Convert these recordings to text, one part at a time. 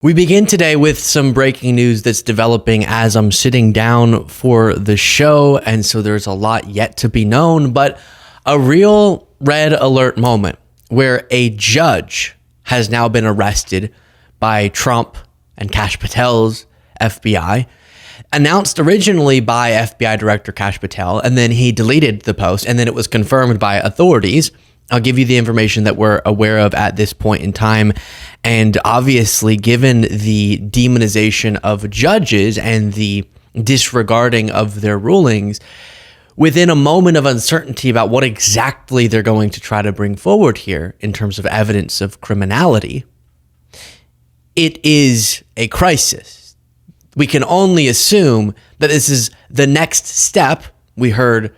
We begin today with some breaking news that's developing as I'm sitting down for the show, and so there's a lot yet to be known, but a real red alert moment where a judge has now been arrested by Trump and Kash Patel's FBI, announced originally by FBI Director Kash Patel, and then he deleted the post, and then it was confirmed by authorities. I'll give you the information that we're aware of at this point in time. And obviously, given the demonization of judges and the disregarding of their rulings, within a moment of uncertainty about what exactly they're going to try to bring forward here in terms of evidence of criminality, it is a crisis. We can only assume that this is the next step. We saw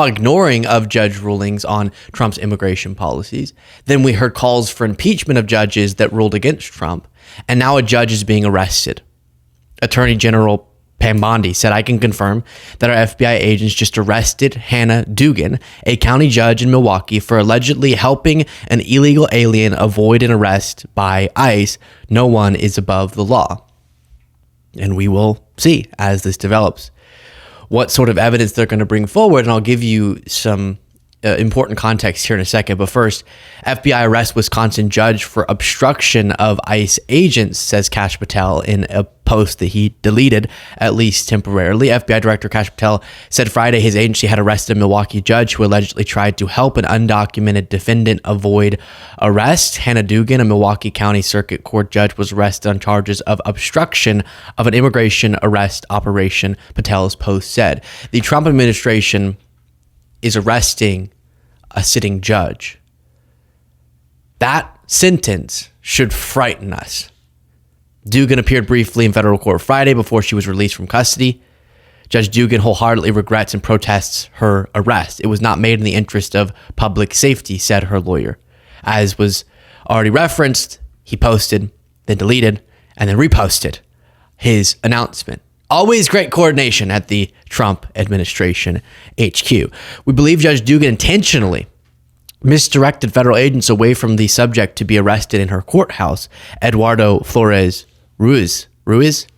ignoring of judge rulings on Trump's immigration policies. Then we heard calls for impeachment of judges that ruled against Trump. And now a judge is being arrested. Attorney General Pam Bondi said, "I can confirm that our FBI agents just arrested Hannah Dugan, a county judge in Milwaukee, for allegedly helping an illegal alien avoid an arrest by ICE. No one is above the law." And we will see as this develops what sort of evidence they're going to bring forward. And I'll give you some important context here in a second. But first, FBI arrests Wisconsin judge for obstruction of ICE agents, says Kash Patel in a post that he deleted, at least temporarily. FBI Director Kash Patel said Friday his agency had arrested a Milwaukee judge who allegedly tried to help an undocumented defendant avoid arrest. Hannah Dugan, a Milwaukee County Circuit Court judge, was arrested on charges of obstruction of an immigration arrest operation, Patel's post said. The Trump administration is arresting a sitting judge. That sentence should frighten us. Dugan appeared briefly in federal court Friday before she was released from custody. Judge Dugan wholeheartedly regrets and protests her arrest. It was not made in the interest of public safety, said her lawyer. As was already referenced, he posted, then deleted, and then reposted his announcement. Always great coordination at the Trump administration HQ. We believe Judge Dugan intentionally misdirected federal agents away from the subject to be arrested in her courthouse, Eduardo Flores Ruiz.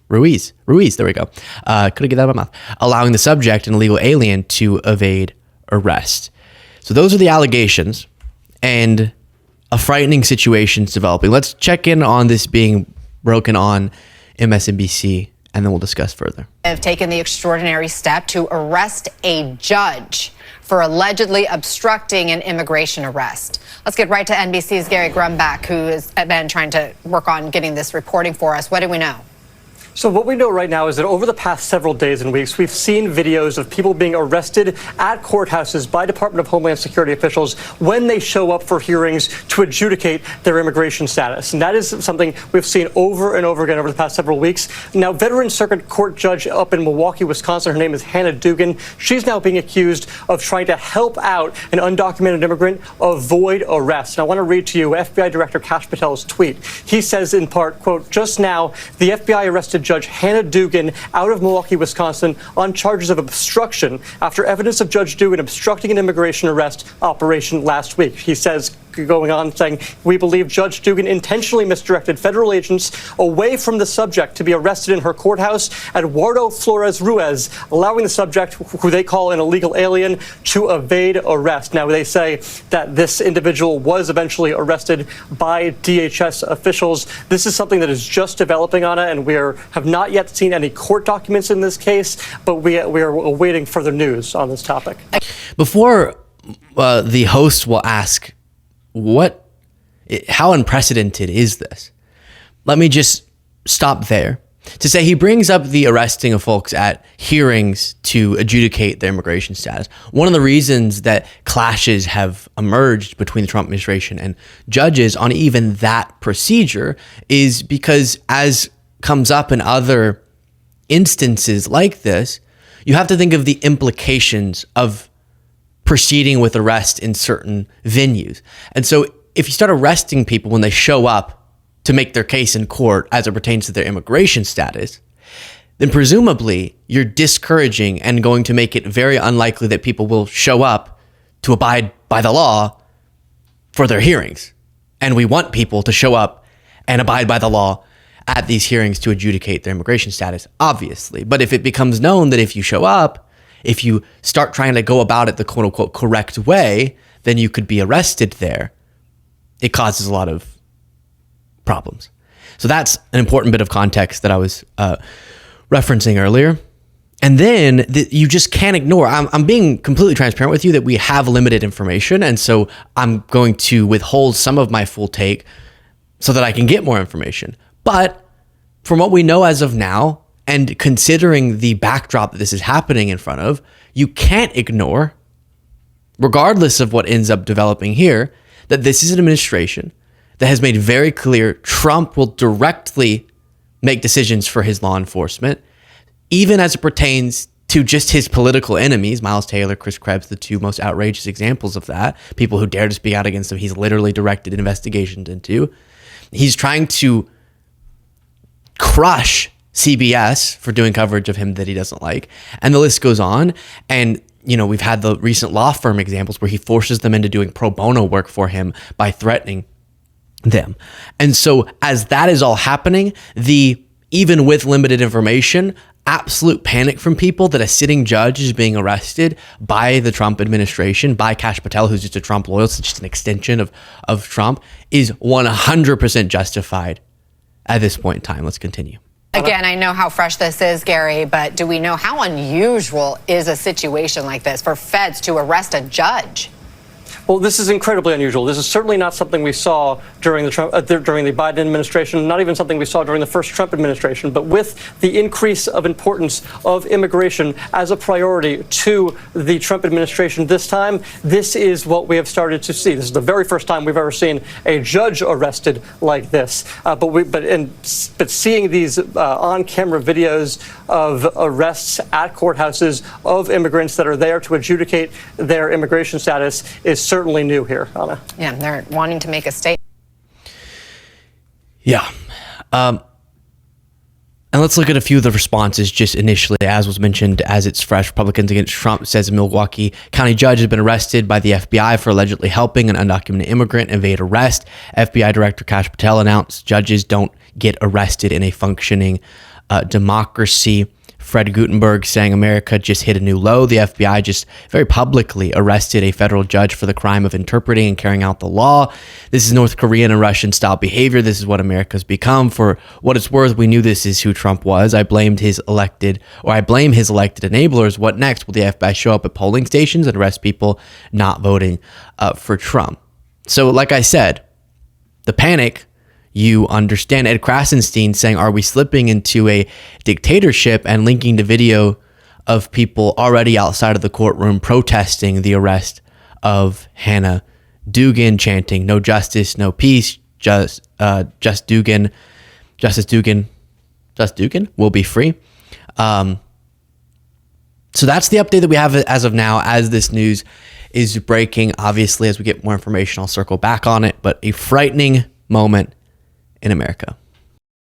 There we go. Couldn't get that out of my mouth. Allowing the subject, an illegal alien, to evade arrest. So those are the allegations, and a frightening situation is developing. Let's check in on this being broken on MSNBC, and then we'll discuss further. Have taken the extraordinary step to arrest a judge for allegedly obstructing an immigration arrest. Let's get right to NBC's Gary Grumbach, who has been trying to work on getting this reporting for us. What do we know? So what we know right now is that over the past several days and weeks, we've seen videos of people being arrested at courthouses by Department of Homeland Security officials when they show up for hearings to adjudicate their immigration status. And that is something we've seen over and over again over the past several weeks. Now, veteran circuit court judge up in Milwaukee, Wisconsin, her name is Hannah Dugan. She's now being accused of trying to help out an undocumented immigrant avoid arrest. And I want to read to you FBI Director Kash Patel's tweet. He says in part, quote, "Just now, the FBI arrested Judge Hannah Dugan out of Milwaukee, Wisconsin on charges of obstruction after evidence of Judge Dugan obstructing an immigration arrest operation last week." He says, going on, saying, "We believe Judge Dugan intentionally misdirected federal agents away from the subject to be arrested in her courthouse, Eduardo Flores Ruiz, allowing the subject, who they call an illegal alien, to evade arrest." Now, they say that this individual was eventually arrested by DHS officials. This is something that is just developing on it, and we have not yet seen any court documents in this case, but we are awaiting further news on this topic. Before the host will ask, how unprecedented is this? Let me just stop there to say he brings up the arresting of folks at hearings to adjudicate their immigration status. One of the reasons that clashes have emerged between the Trump administration and judges on even that procedure is because, as comes up in other instances like this, you have to think of the implications of proceeding with arrest in certain venues. And so if you start arresting people when they show up to make their case in court as it pertains to their immigration status, then presumably you're discouraging and going to make it very unlikely that people will show up to abide by the law for their hearings. And we want people to show up and abide by the law at these hearings to adjudicate their immigration status, obviously. But if it becomes known that if you show up, if you start trying to go about it the quote unquote correct way, then you could be arrested there. It causes a lot of problems. So that's an important bit of context that I was referencing earlier. And then you just can't ignore. I'm being completely transparent with you that we have limited information. And so I'm going to withhold some of my full take so that I can get more information. But from what we know as of now, and considering the backdrop that this is happening in front of, you can't ignore, regardless of what ends up developing here, that this is an administration that has made very clear Trump will directly make decisions for his law enforcement, even as it pertains to just his political enemies. Miles Taylor, Chris Krebs, the two most outrageous examples of that. People who dare to speak out against him, he's literally directed investigations into. He's trying to crush CBS for doing coverage of him that he doesn't like. And the list goes on. And, you know, we've had the recent law firm examples where he forces them into doing pro bono work for him by threatening them. And so as that is all happening, even with limited information, absolute panic from people that a sitting judge is being arrested by the Trump administration, by Kash Patel, who's just a Trump loyalist, just an extension of Trump, is 100% justified at this point in time. Let's continue. Again, I know how fresh this is, Gary, but do we know how unusual is a situation like this for feds to arrest a judge? Well, this is incredibly unusual. This is certainly not something we saw during the Biden administration, not even something we saw during the first Trump administration. But with the increase of importance of immigration as a priority to the Trump administration this time, this is what we have started to see. This is the very first time we've ever seen a judge arrested like this. But seeing these on-camera videos of arrests at courthouses of immigrants that are there to adjudicate their immigration status is certainly new here, Anna. Yeah, they're wanting to make a statement. Yeah. And let's look at a few of the responses just initially, as was mentioned, as it's fresh. Republicans Against Trump says a Milwaukee County judge has been arrested by the FBI for allegedly helping an undocumented immigrant evade arrest. FBI Director Kash Patel announced judges don't get arrested in a functioning democracy. Fred Gutenberg saying America just hit a new low. The FBI just very publicly arrested a federal judge for the crime of interpreting and carrying out the law. This is North Korean and Russian style behavior. This is what America's become. For what it's worth, we knew this is who Trump was. I blame his elected enablers. What next? Will the FBI show up at polling stations and arrest people not voting for Trump? So like I said, the panic, you understand. Ed Krasenstein saying, are we slipping into a dictatorship, and linking to video of people already outside of the courtroom protesting the arrest of Hannah Dugan, chanting, no justice, no peace, just Dugan will be free. So that's the update that we have as of now, as this news is breaking. Obviously, as we get more information, I'll circle back on it, but a frightening moment in America.